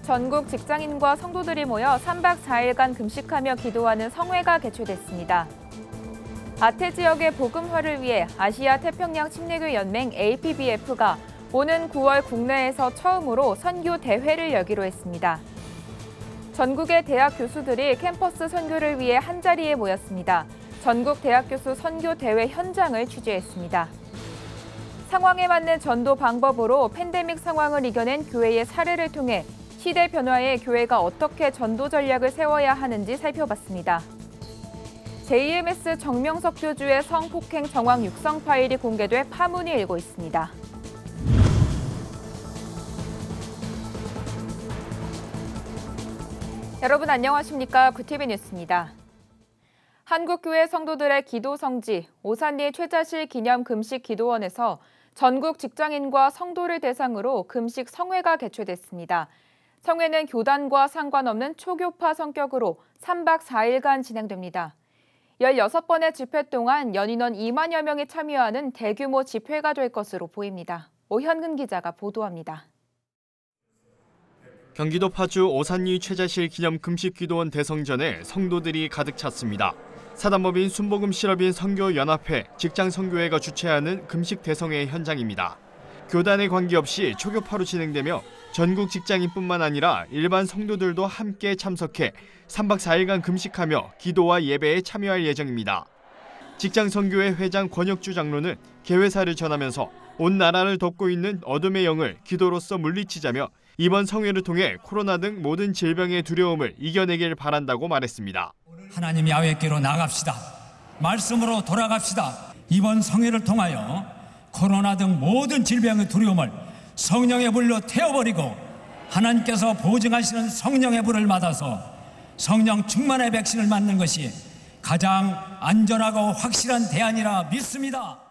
전국 직장인과 성도들이 모여 3박 4일간 금식하며 기도하는 성회가 개최됐습니다. 아태 지역의 복음화를 위해 아시아 태평양 침례교 연맹 APBF가 오는 9월 국내에서 처음으로 선교 대회를 열기로 했습니다. 전국의 대학 교수들이 캠퍼스 선교를 위해 한자리에 모였습니다. 전국 대학 교수 선교 대회 현장을 취재했습니다. 상황에 맞는 전도 방법으로 팬데믹 상황을 이겨낸 교회의 사례를 통해 시대 변화에 교회가 어떻게 전도 전략을 세워야 하는지 살펴봤습니다. JMS 정명석 교주의 성폭행 정황 육성 파일이 공개돼 파문이 일고 있습니다. 여러분 안녕하십니까? 구TV 뉴스입니다. 한국교회 성도들의 기도 성지 오산리 최자실 기념 금식 기도원에서 전국 직장인과 성도를 대상으로 금식 성회가 개최됐습니다. 성회는 교단과 상관없는 초교파 성격으로 3박 4일간 진행됩니다. 16번의 집회 동안 연인원 2만여 명이 참여하는 대규모 집회가 될 것으로 보입니다. 오현근 기자가 보도합니다. 경기도 파주 오산리 최자실 기념 금식기도원 대성전에 성도들이 가득 찼습니다. 사단법인 순복음 실업인 선교연합회 직장선교회가 주최하는 금식 대성회 현장입니다. 교단에 관계없이 초교파로 진행되며 전국 직장인뿐만 아니라 일반 성도들도 함께 참석해 3박 4일간 금식하며 기도와 예배에 참여할 예정입니다. 직장선교회 회장 권혁주 장로는 개회사를 전하면서 온 나라를 덮고 있는 어둠의 영을 기도로서 물리치자며 이번 성회를 통해 코로나 등 모든 질병의 두려움을 이겨내길 바란다고 말했습니다. 하나님 야훼께로 나갑시다. 말씀으로 돌아갑시다. 이번 성회를 통하여 코로나 등 모든 질병의 두려움을 성령의 불로 태워버리고 하나님께서 보증하시는 성령의 불을 받아서 성령 충만의 백신을 맞는 것이 가장 안전하고 확실한 대안이라 믿습니다.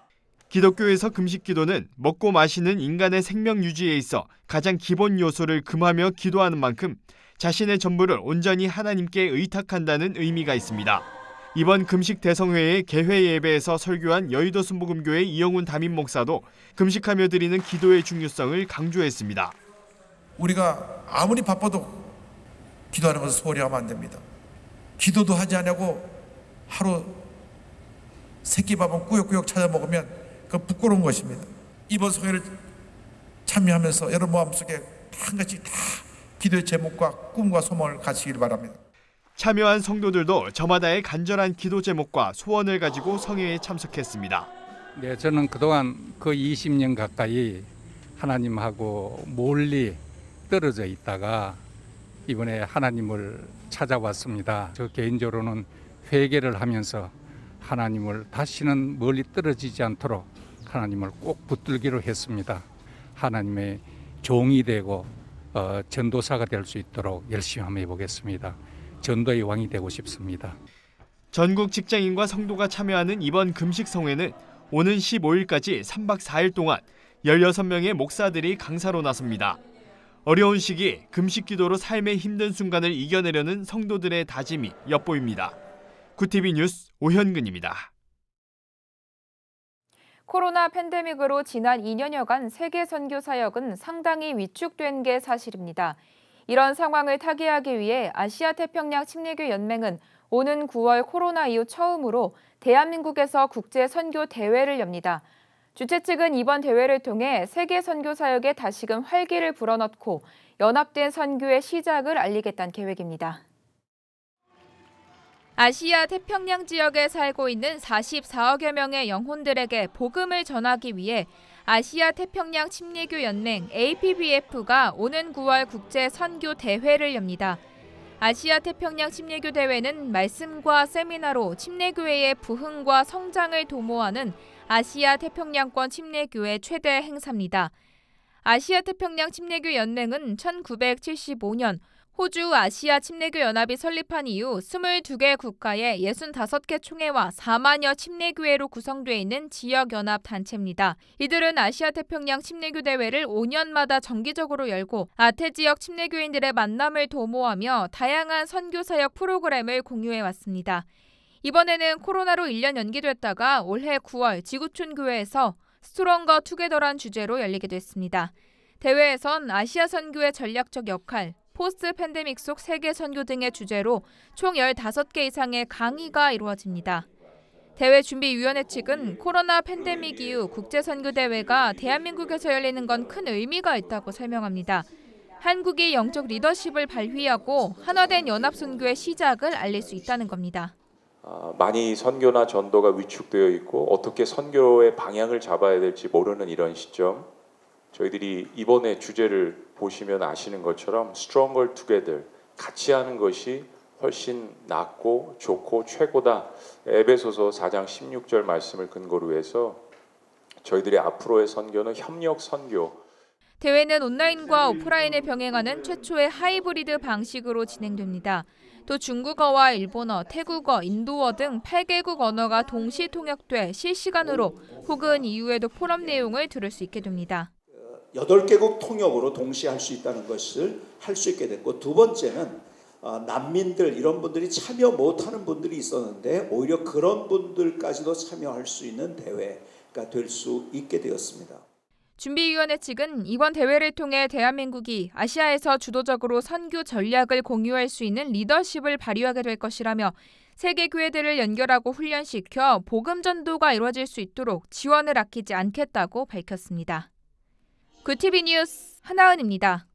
기독교에서 금식기도는 먹고 마시는 인간의 생명 유지에 있어 가장 기본 요소를 금하며 기도하는 만큼 자신의 전부를 온전히 하나님께 의탁한다는 의미가 있습니다. 이번 금식 대성회의 개회 예배에서 설교한 여의도 순복음교회 이영훈 담임 목사도 금식하며 드리는 기도의 중요성을 강조했습니다. 우리가 아무리 바빠도 기도하는 것을 소홀히 하면 안 됩니다. 기도도 하지 않냐고 하루 새끼밥은 꾸역꾸역 찾아 먹으면 그건 부끄러운 것입니다. 이번 성회를 참여하면서 여러분 마음속에 한 가지 다 기도의 제목과 꿈과 소망을 가지시길 바랍니다. 참여한 성도들도 저마다의 간절한 기도 제목과 소원을 가지고 성회에 참석했습니다. 네, 저는 그동안 거의 20년 가까이 하나님하고 멀리 떨어져 있다가 이번에 하나님을 찾아왔습니다. 저 개인적으로는 회개를 하면서 하나님을 다시는 멀리 떨어지지 않도록 하나님을 꼭 붙들기로 했습니다. 하나님의 종이 되고 전도사가 될 수 있도록 열심히 한번 해보겠습니다. 전도의 왕이 되고 싶습니다. 전국 직장인과 성도가 참여하는 이번 금식 성회는 오는 15일까지 3박 4일 동안 16명의 목사들이 강사로 나섭니다. 어려운 시기 금식 기도로 삶의 힘든 순간을 이겨내려는 성도들의 다짐이 엿보입니다. 구TV 뉴스 오현근입니다. 코로나 팬데믹으로 지난 2년여간 세계 선교 사역은 상당히 위축된 게 사실입니다. 이런 상황을 타개하기 위해 아시아 태평양 침례교 연맹은 오는 9월 코로나 이후 처음으로 대한민국에서 국제 선교 대회를 엽니다. 주최 측은 이번 대회를 통해 세계 선교 사역에 다시금 활기를 불어넣고 연합된 선교의 시작을 알리겠다는 계획입니다. 아시아 태평양 지역에 살고 있는 44억여 명의 영혼들에게 복음을 전하기 위해 아시아 태평양 침례교 연맹 APBF가 오는 9월 국제 선교 대회를 엽니다. 아시아 태평양 침례교 대회는 말씀과 세미나로 침례교회의 부흥과 성장을 도모하는 아시아 태평양권 침례교회 최대 행사입니다. 아시아 태평양 침례교 연맹은 1975년 호주 아시아 침례교 연합이 설립한 이후 22개 국가의 65개 총회와 4만여 침례교회로 구성되어 있는 지역연합 단체입니다. 이들은 아시아 태평양 침례교 대회를 5년마다 정기적으로 열고 아태 지역 침례교인들의 만남을 도모하며 다양한 선교사역 프로그램을 공유해왔습니다. 이번에는 코로나로 1년 연기됐다가 올해 9월 지구촌 교회에서 스트롱거 투게더란 주제로 열리게 됐습니다. 대회에선 아시아 선교의 전략적 역할, 포스트 팬데믹 속 세계 선교 등의 주제로 총 15개 이상의 강의가 이루어집니다. 대회 준비위원회 측은 코로나 팬데믹 이후 국제선교대회가 대한민국에서 열리는 건 큰 의미가 있다고 설명합니다. 한국이 영적 리더십을 발휘하고 하나된 연합선교의 시작을 알릴 수 있다는 겁니다. 많이 선교나 전도가 위축되어 있고 어떻게 선교의 방향을 잡아야 될지 모르는 이런 시점, 저희들이 이번에 주제를 보시면 아시는 것처럼 Stronger Together, 같이 하는 것이 훨씬 낫고 좋고 최고다. 에베소서 4장 16절 말씀을 근거로 해서 저희들의 앞으로의 선교는 협력 선교. 대회는 온라인과 오프라인을 병행하는 최초의 하이브리드 방식으로 진행됩니다. 또 중국어와 일본어, 태국어, 인도어 등 8개국 언어가 동시 통역돼 실시간으로 혹은 이후에도 포럼 내용을 들을 수 있게 됩니다. 8개국 통역으로 동시에 할 수 있다는 것을 할 수 있게 됐고, 두 번째는 난민들 이런 분들이 참여 못하는 분들이 있었는데 오히려 그런 분들까지도 참여할 수 있는 대회가 될 수 있게 되었습니다. 준비위원회 측은 이번 대회를 통해 대한민국이 아시아에서 주도적으로 선교 전략을 공유할 수 있는 리더십을 발휘하게 될 것이라며 세계 교회들을 연결하고 훈련시켜 복음 전도가 이루어질 수 있도록 지원을 아끼지 않겠다고 밝혔습니다. 굿TV 뉴스 하나은입니다.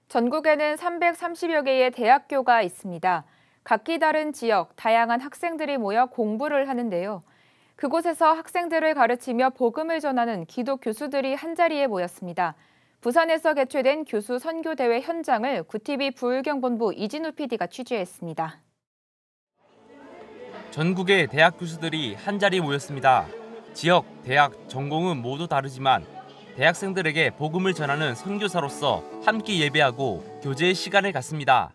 전국에는 330여 개의 대학교가 있습니다. 각기 다른 지역, 다양한 학생들이 모여 공부를 하는데요. 그곳에서 학생들을 가르치며 복음을 전하는 기독 교수들이 한자리에 모였습니다. 부산에서 개최된 교수 선교대회 현장을 굿TV 부울경본부 이진우 PD가 취재했습니다. 전국의 대학 교수들이 한자리에 모였습니다. 지역, 대학, 전공은 모두 다르지만 대학생들에게 복음을 전하는 선교사로서 함께 예배하고 교제의 시간을 갖습니다.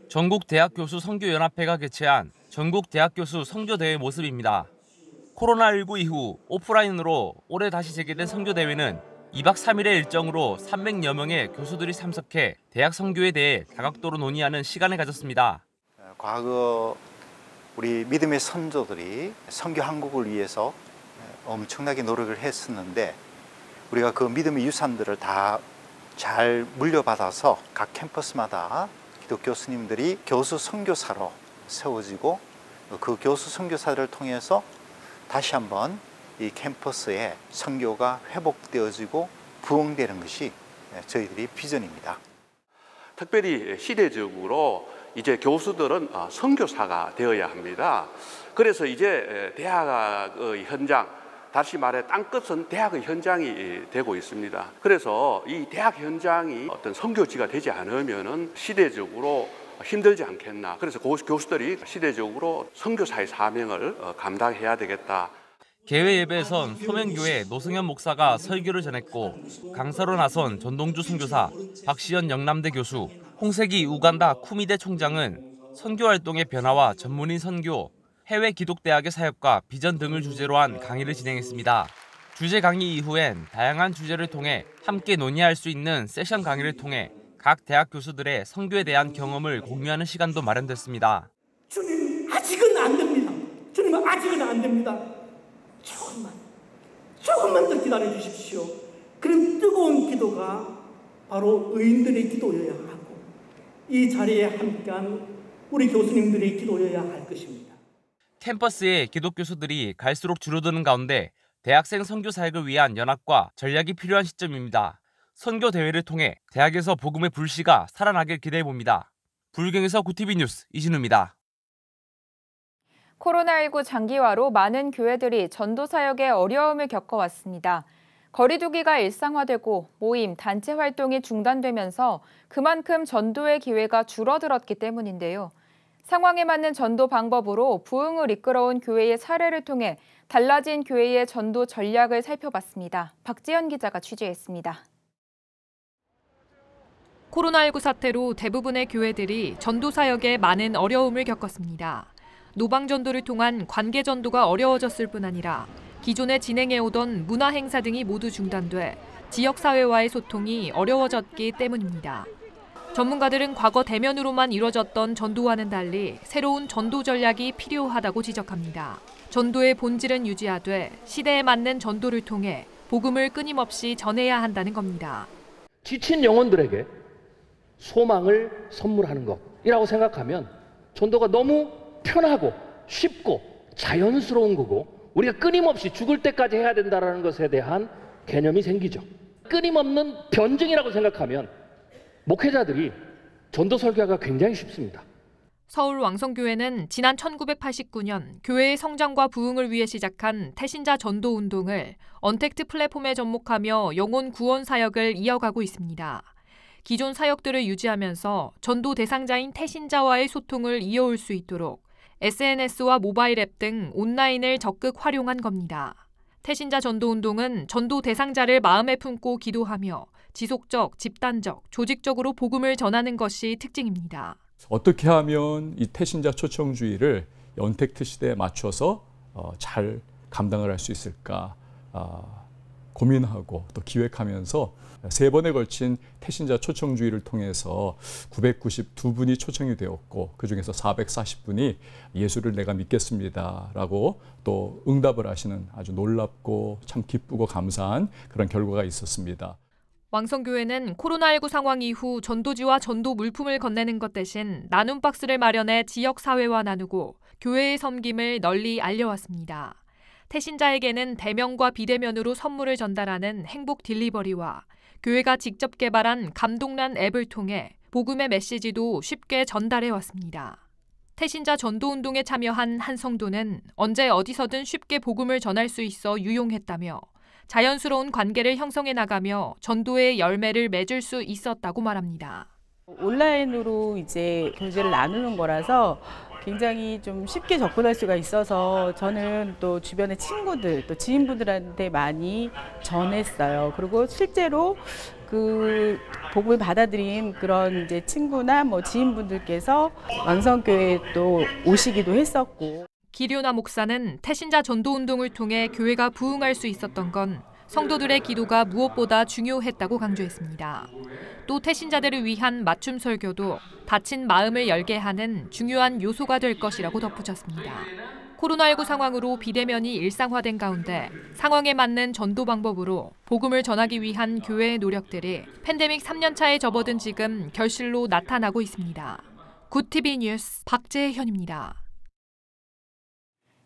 전국 대학 교수 선교연합회가 개최한 전국 대학 교수 선교대회 모습입니다. 코로나19 이후 오프라인으로 올해 다시 재개된 선교대회는 2박 3일의 일정으로 300여 명의 교수들이 참석해 대학 선교에 대해 다각도로 논의하는 시간을 가졌습니다. 과거 우리 믿음의 선조들이 선교 한국을 위해서 엄청나게 노력을 했었는데 우리가 그 믿음의 유산들을 다 잘 물려받아서 각 캠퍼스마다 기독 교수님들이 교수 선교사로 세워지고 그 교수 선교사를 통해서 다시 한번 이 캠퍼스에 선교가 회복되어지고 부흥되는 것이 저희들이 비전입니다. 특별히 시대적으로 이제 교수들은 선교사가 되어야 합니다. 그래서 이제 대학의 현장, 다시 말해 땅끝은 대학의 현장이 되고 있습니다. 그래서 이 대학 현장이 어떤 선교지가 되지 않으면은 시대적으로 힘들지 않겠나. 그래서 교수들이 시대적으로 선교사의 사명을 감당해야 되겠다. 개회 예배에선 소명교회 노승현 목사가 설교를 전했고 강사로 나선 전동주 선교사, 박시연 영남대 교수, 홍세기 우간다 쿠미대 총장은 선교활동의 변화와 전문인 선교, 해외 기독대학의 사역과 비전 등을 주제로 한 강의를 진행했습니다. 주제 강의 이후엔 다양한 주제를 통해 함께 논의할 수 있는 세션 강의를 통해 각 대학 교수들의 선교에 대한 경험을 공유하는 시간도 마련됐습니다. 주님, 아직은 안 됩니다. 주님은 아직은 안 됩니다. 조금만 더 기다려 주십시오. 그런 뜨거운 기도가 바로 의인들의 기도여야 하고 이 자리에 함께한 우리 교수님들의 기도여야 할 것입니다. 캠퍼스에 기독 교수들이 갈수록 줄어드는 가운데 대학생 선교 사역을 위한 연합과 전략이 필요한 시점입니다. 선교 대회를 통해 대학에서 복음의 불씨가 살아나길 기대해봅니다. 부울경에서 굿TV 뉴스 이진우입니다. 코로나19 장기화로 많은 교회들이 전도 사역에 어려움을 겪어왔습니다. 거리 두기가 일상화되고 모임, 단체 활동이 중단되면서 그만큼 전도의 기회가 줄어들었기 때문인데요. 상황에 맞는 전도 방법으로 부흥을 이끌어온 교회의 사례를 통해 달라진 교회의 전도 전략을 살펴봤습니다. 박지연 기자가 취재했습니다. 코로나19 사태로 대부분의 교회들이 전도 사역에 많은 어려움을 겪었습니다. 노방전도를 통한 관계전도가 어려워졌을 뿐 아니라 기존에 진행해오던 문화행사 등이 모두 중단돼 지역사회와의 소통이 어려워졌기 때문입니다. 전문가들은 과거 대면으로만 이뤄졌던 전도와는 달리 새로운 전도 전략이 필요하다고 지적합니다. 전도의 본질은 유지하되 시대에 맞는 전도를 통해 복음을 끊임없이 전해야 한다는 겁니다. 지친 영혼들에게 소망을 선물하는 것이라고 생각하면 전도가 너무 편하고 쉽고 자연스러운 거고 우리가 끊임없이 죽을 때까지 해야 된다는 것에 대한 개념이 생기죠. 끊임없는 변증이라고 생각하면 목회자들이 전도 설교가 굉장히 쉽습니다. 서울 왕성교회는 지난 1989년 교회의 성장과 부흥을 위해 시작한 태신자 전도 운동을 언택트 플랫폼에 접목하며 영혼 구원 사역을 이어가고 있습니다. 기존 사역들을 유지하면서 전도 대상자인 태신자와의 소통을 이어올 수 있도록 SNS와 모바일 앱 등 온라인을 적극 활용한 겁니다. 태신자 전도 운동은 전도 대상자를 마음에 품고 기도하며 지속적, 집단적, 조직적으로 복음을 전하는 것이 특징입니다. 어떻게 하면 이 태신자 초청주의를 언택트 시대에 맞춰서 잘 감당을 할 수 있을까 고민하고 또 기획하면서 3번에 걸친 태신자 초청주의를 통해서 992분이 초청이 되었고 그중에서 440분이 예수를 내가 믿겠습니다라고 또 응답을 하시는 아주 놀랍고 참 기쁘고 감사한 그런 결과가 있었습니다. 왕성교회는 코로나19 상황 이후 전도지와 전도 물품을 건네는 것 대신 나눔 박스를 마련해 지역사회와 나누고 교회의 섬김을 널리 알려왔습니다. 태신자에게는 대면과 비대면으로 선물을 전달하는 행복 딜리버리와 교회가 직접 개발한 감동란 앱을 통해 복음의 메시지도 쉽게 전달해왔습니다. 태신자 전도운동에 참여한 한 성도는 언제 어디서든 쉽게 복음을 전할 수 있어 유용했다며 자연스러운 관계를 형성해 나가며 전도의 열매를 맺을 수 있었다고 말합니다. 온라인으로 이제 교제를 나누는 거라서 굉장히 좀 쉽게 접근할 수가 있어서 저는 또 주변의 친구들 또 지인분들한테 많이 전했어요. 그리고 실제로 그 복음을 받아들인 그런 이제 친구나 뭐 지인분들께서 왕성교회에 또 오시기도 했었고. 기료나 목사는 태신자 전도운동을 통해 교회가 부흥할 수 있었던 건 성도들의 기도가 무엇보다 중요했다고 강조했습니다. 또 태신자들을 위한 맞춤 설교도 닫힌 마음을 열게 하는 중요한 요소가 될 것이라고 덧붙였습니다. 코로나19 상황으로 비대면이 일상화된 가운데 상황에 맞는 전도 방법으로 복음을 전하기 위한 교회의 노력들이 팬데믹 3년차에 접어든 지금 결실로 나타나고 있습니다. 굿TV 뉴스 박재현입니다.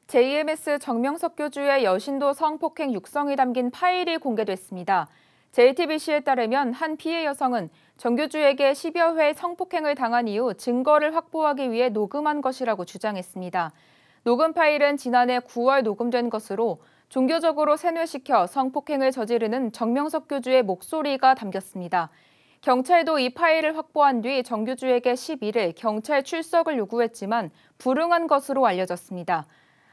JMS 정명석 교주의 여신도 성폭행 육성이 담긴 파일이 공개됐습니다. JTBC에 따르면 한 피해 여성은 정 교주에게 10여 회 성폭행을 당한 이후 증거를 확보하기 위해 녹음한 것이라고 주장했습니다. 녹음 파일은 지난해 9월 녹음된 것으로 종교적으로 세뇌시켜 성폭행을 저지르는 정명석 교주의 목소리가 담겼습니다. 경찰도 이 파일을 확보한 뒤 정 교주에게 11일 경찰 출석을 요구했지만 불응한 것으로 알려졌습니다.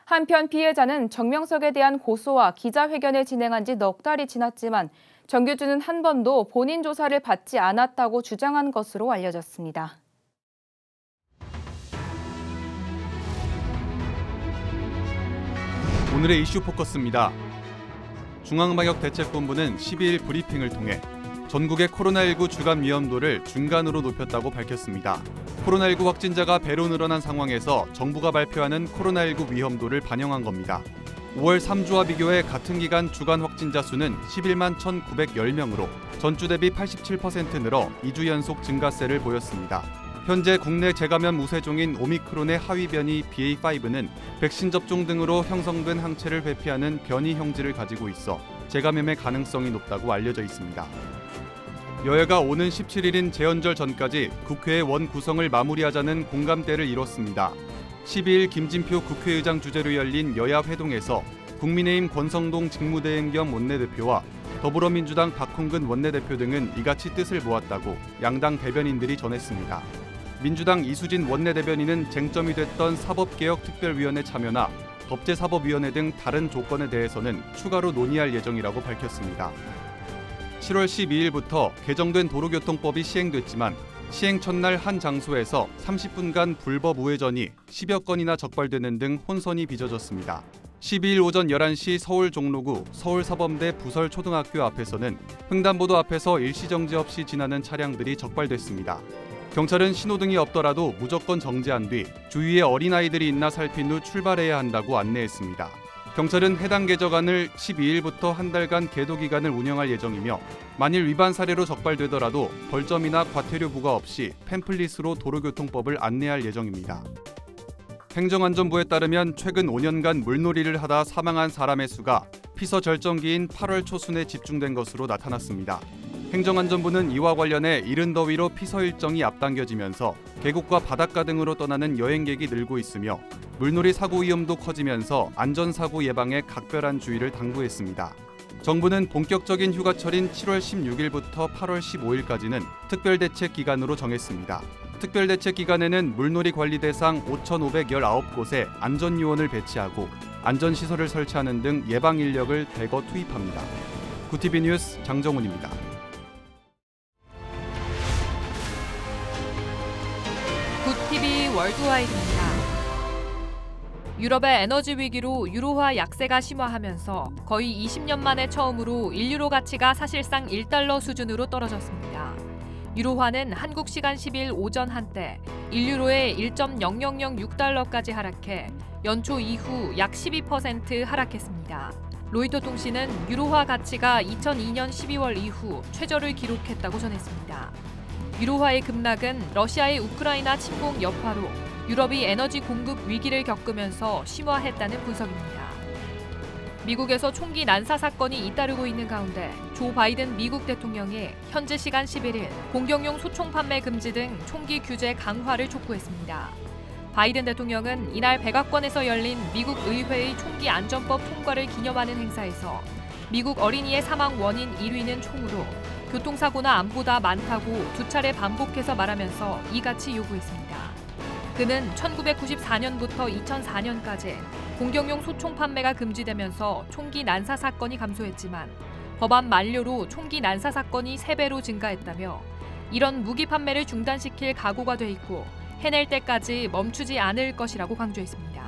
한편 피해자는 정명석에 대한 고소와 기자회견을 진행한 지 넉 달이 지났지만 정 교주는 한 번도 본인 조사를 받지 않았다고 주장한 것으로 알려졌습니다. 오늘의 이슈 포커스입니다. 중앙방역대책본부는 12일 브리핑을 통해 전국의 코로나19 주간 위험도를 중간으로 높였다고 밝혔습니다. 코로나19 확진자가 배로 늘어난 상황에서 정부가 발표하는 코로나19 위험도를 반영한 겁니다. 5월 3주와 비교해 같은 기간 주간 확진자 수는 11만 1,910명으로 전주 대비 87% 늘어 2주 연속 증가세를 보였습니다. 현재 국내 재감염 우세종인 오미크론의 하위 변이 BA.5는 백신 접종 등으로 형성된 항체를 회피하는 변이 형질을 가지고 있어 재감염의 가능성이 높다고 알려져 있습니다. 여야가 오는 17일인 재연절 전까지 국회의 원 구성을 마무리하자는 공감대를 이뤘습니다. 12일 김진표 국회의장 주재로 열린 여야 회동에서 국민의힘 권성동 직무대행 겸 원내대표와 더불어민주당 박홍근 원내대표 등은 이같이 뜻을 모았다고 양당 대변인들이 전했습니다. 민주당 이수진 원내대변인은 쟁점이 됐던 사법개혁특별위원회 참여나 법제사법위원회 등 다른 조건에 대해서는 추가로 논의할 예정이라고 밝혔습니다. 7월 12일부터 개정된 도로교통법이 시행됐지만 시행 첫날 한 장소에서 30분간 불법 우회전이 10여 건이나 적발되는 등 혼선이 빚어졌습니다. 12일 오전 11시 서울 종로구 서울사범대 부설초등학교 앞에서는 횡단보도 앞에서 일시정지 없이 지나는 차량들이 적발됐습니다. 경찰은 신호등이 없더라도 무조건 정지한 뒤 주위에 어린아이들이 있나 살핀 후 출발해야 한다고 안내했습니다. 경찰은 해당 개정안을 12일부터 한 달간 계도 기간을 운영할 예정이며 만일 위반 사례로 적발되더라도 벌점이나 과태료 부과 없이 팸플릿으로 도로교통법을 안내할 예정입니다. 행정안전부에 따르면 최근 5년간 물놀이를 하다 사망한 사람의 수가 피서 절정기인 8월 초순에 집중된 것으로 나타났습니다. 행정안전부는 이와 관련해 이른 더위로 피서 일정이 앞당겨지면서 계곡과 바닷가 등으로 떠나는 여행객이 늘고 있으며 물놀이 사고 위험도 커지면서 안전사고 예방에 각별한 주의를 당부했습니다. 정부는 본격적인 휴가철인 7월 16일부터 8월 15일까지는 특별대책 기간으로 정했습니다. 특별대책 기간에는 물놀이 관리 대상 5,519곳에 안전요원을 배치하고 안전시설을 설치하는 등 예방 인력을 대거 투입합니다. 구티비 뉴스 장정훈입니다. 굿TV 월드와이드입니다. 유럽의 에너지 위기로 유로화 약세가 심화하면서 거의 20년 만에 처음으로 1유로 가치가 사실상 1달러 수준으로 떨어졌습니다. 유로화는 한국 시간 10일 오전 한때 1유로에 1.0006달러까지 하락해 연초 이후 약 12% 하락했습니다. 로이터 통신은 유로화 가치가 2002년 12월 이후 최저를 기록했다고 전했습니다. 유로화의 급락은 러시아의 우크라이나 침공 여파로 유럽이 에너지 공급 위기를 겪으면서 심화했다는 분석입니다. 미국에서 총기 난사 사건이 잇따르고 있는 가운데 조 바이든 미국 대통령이 현지 시간 11일 공격용 소총 판매 금지 등 총기 규제 강화를 촉구했습니다. 바이든 대통령은 이날 백악관에서 열린 미국 의회의 총기 안전법 통과를 기념하는 행사에서 미국 어린이의 사망 원인 1위는 총으로 교통사고나 암보다 많다고 2차례 반복해서 말하면서 이같이 요구했습니다. 그는 1994년부터 2004년까지 공격용 소총 판매가 금지되면서 총기 난사 사건이 감소했지만 법안 만료로 총기 난사 사건이 3배로 증가했다며 이런 무기 판매를 중단시킬 각오가 돼 있고 해낼 때까지 멈추지 않을 것이라고 강조했습니다.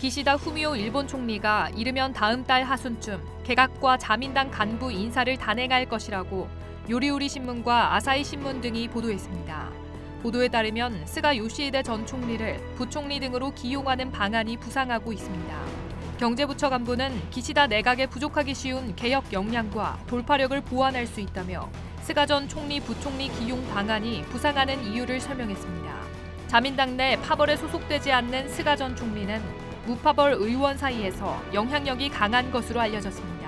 기시다 후미오 일본 총리가 이르면 다음 달 하순쯤 개각과 자민당 간부 인사를 단행할 것이라고 요리우리 신문과 아사히 신문 등이 보도했습니다. 보도에 따르면 스가 요시히데 전 총리를 부총리 등으로 기용하는 방안이 부상하고 있습니다. 경제부처 간부는 기시다 내각에 부족하기 쉬운 개혁 역량과 돌파력을 보완할 수 있다며 스가 전 총리 부총리 기용 방안이 부상하는 이유를 설명했습니다. 자민당 내 파벌에 소속되지 않는 스가 전 총리는 무파벌 의원 사이에서 영향력이 강한 것으로 알려졌습니다.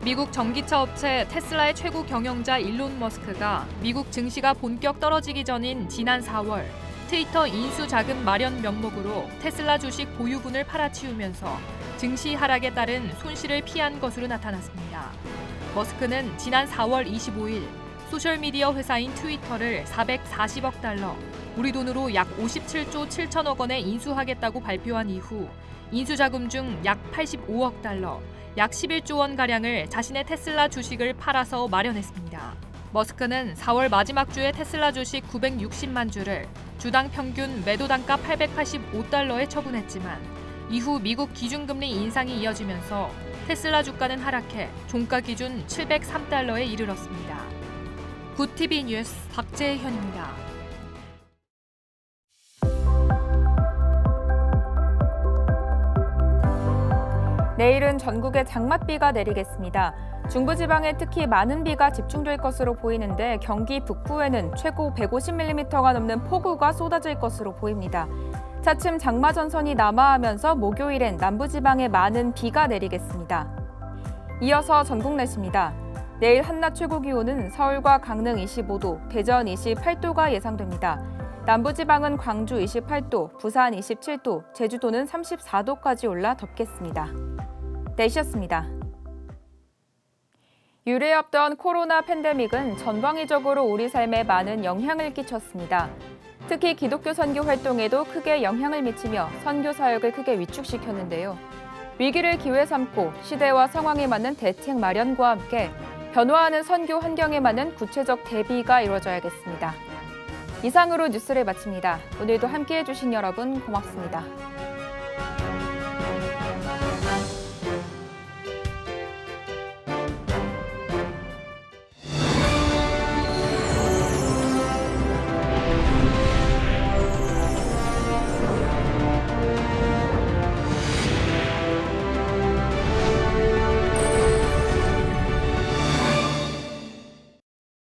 미국 전기차 업체 테슬라의 최고 경영자 일론 머스크가 미국 증시가 본격 떨어지기 전인 지난 4월 트위터 인수 자금 마련 명목으로 테슬라 주식 보유분을 팔아치우면서 증시 하락에 따른 손실을 피한 것으로 나타났습니다. 머스크는 지난 4월 25일 소셜미디어 회사인 트위터를 440억 달러, 우리 돈으로 약 57조 7천억 원에 인수하겠다고 발표한 이후 인수자금 중 약 85억 달러, 약 11조 원가량을 자신의 테슬라 주식을 팔아서 마련했습니다. 머스크는 4월 마지막 주에 테슬라 주식 960만 주를 주당 평균 매도 단가 885달러에 처분했지만 이후 미국 기준금리 인상이 이어지면서 테슬라 주가는 하락해 종가 기준 703달러에 이르렀습니다. 굿TV 뉴스 박재현입니다. 내일은 전국에 장맛비가 내리겠습니다. 중부지방에 특히 많은 비가 집중될 것으로 보이는데 경기 북부에는 최고 150mm가 넘는 폭우가 쏟아질 것으로 보입니다. 차츰 장마 전선이 남하하면서 목요일엔 남부지방에 많은 비가 내리겠습니다. 이어서 전국 날씨입니다. 내일 한낮 최고 기온은 서울과 강릉 25도, 대전 28도가 예상됩니다. 남부지방은 광주 28도, 부산 27도, 제주도는 34도까지 올라 덥겠습니다. 내시였습니다. 유례없던 코로나 팬데믹은 전방위적으로 우리 삶에 많은 영향을 끼쳤습니다. 특히 기독교 선교 활동에도 크게 영향을 미치며 선교 사역을 크게 위축시켰는데요. 위기를 기회 삼고 시대와 상황에 맞는 대책 마련과 함께 변화하는 선교 환경에 맞는 구체적 대비가 이루어져야겠습니다. 이상으로 뉴스를 마칩니다. 오늘도 함께해 주신 여러분 고맙습니다.